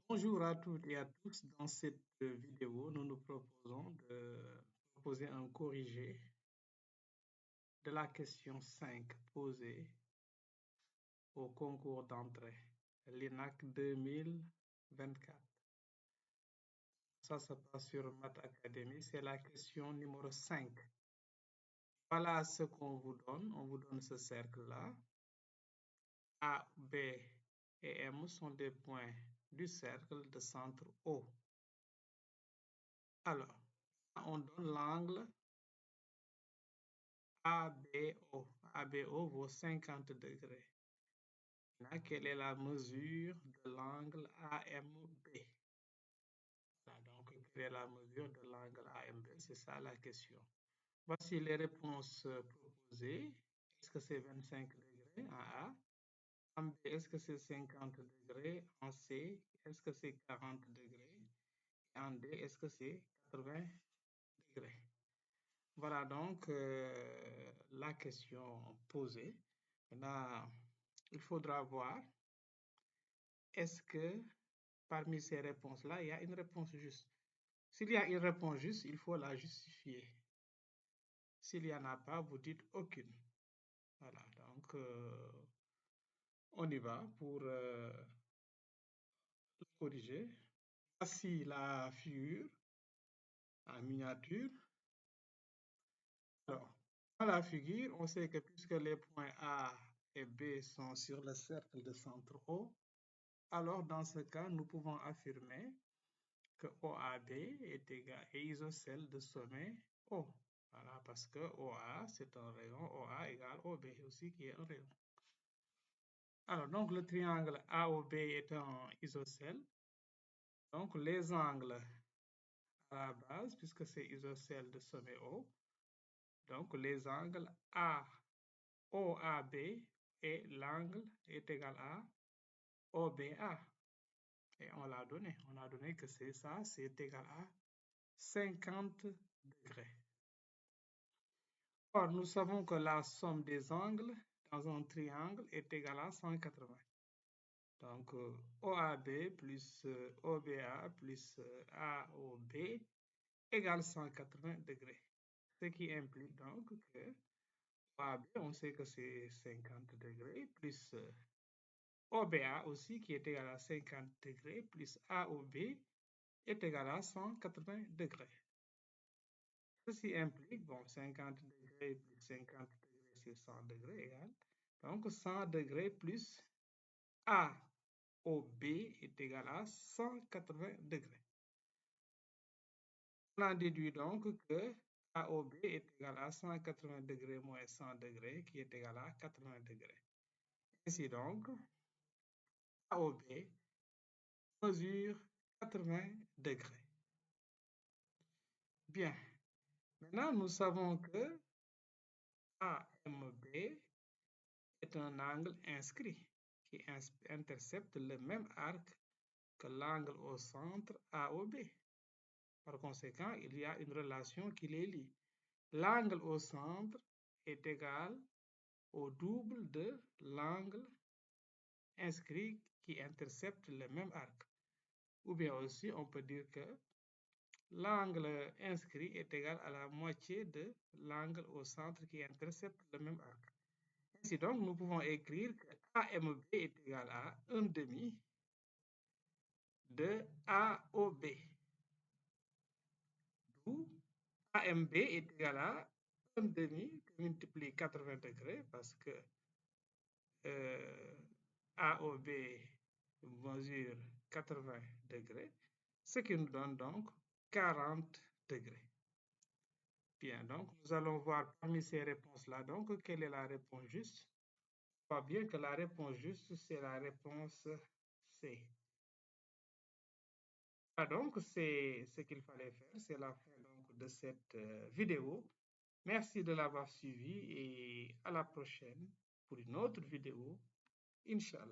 Bonjour à toutes et à tous. Dans cette vidéo, nous nous proposons de proposer un corrigé de la question 5 posée au concours d'entrée l'INAC 2024. Ça se passe sur Math Academy, c'est la question numéro 5. Voilà ce qu'on vous donne. On vous donne ce cercle-là. A, B et M sont des points du cercle de centre O. Alors, on donne l'angle ABO. ABO vaut 50 degrés. Là, quelle est la mesure de l'angle AMB? Donc, quelle est la mesure de l'angle AMB? C'est ça la question. Voici les réponses proposées. Est-ce que c'est 25 degrés en A? En B, est-ce que c'est 50 degrés? En C, est-ce que c'est 40 degrés? En D, est-ce que c'est 80 degrés? Voilà donc la question posée. Maintenant, il faudra voir, est-ce que parmi ces réponses-là, il y a une réponse juste? S'il y a une réponse juste, il faut la justifier. S'il n'y en a pas, vous dites aucune. Voilà, donc on y va pour le corriger. Voici la figure en miniature. Alors, dans la figure, on sait que puisque les points A et B sont sur le cercle de centre O, alors dans ce cas, nous pouvons affirmer que OAB est isocèle de sommet O. Voilà, parce que OA, c'est un rayon, OA égale OB aussi qui est un rayon. Alors, donc le triangle AOB est un isocèle. Donc, les angles à la base, puisque c'est isocèle de sommet O, donc les angles OAB et l'angle est égal à OBA. Et on l'a donné. On a donné que c'est ça, c'est égal à 50 degrés. Or, nous savons que la somme des angles dans un triangle est égale à 180. Donc, OAB plus OBA plus AOB égale 180 degrés. Ce qui implique donc que OAB, on sait que c'est 50 degrés, plus OBA aussi qui est égal à 50 degrés, plus AOB est égal à 180 degrés. Ceci implique, bon, 50 degrés plus 50 degrés, c'est 100 degrés égal. Donc, 100 degrés plus AOB est égal à 180 degrés. On en déduit donc que AOB est égal à 180 degrés moins 100 degrés, qui est égal à 80 degrés. Ainsi donc, AOB mesure 80 degrés. Bien. Maintenant, nous savons que AMB est un angle inscrit qui intercepte le même arc que l'angle au centre AOB. Par conséquent, il y a une relation qui les lie. L'angle au centre est égal au double de l'angle inscrit qui intercepte le même arc. Ou bien aussi, on peut dire que l'angle inscrit est égal à la moitié de l'angle au centre qui intercepte le même arc. Ainsi donc, nous pouvons écrire que AMB est égal à 1/2 de AOB. D'où AMB est égal à 1/2 qui multiplie 80 degrés parce que AOB mesure 80 degrés, ce qui nous donne donc 40 degrés. Bien, donc nous allons voir parmi ces réponses-là, donc quelle est la réponse juste? On voit bien que la réponse juste, c'est la réponse C. Donc, c'est ce qu'il fallait faire. C'est la fin donc, de cette vidéo. Merci de l'avoir suivi et à la prochaine pour une autre vidéo, Inch'Allah.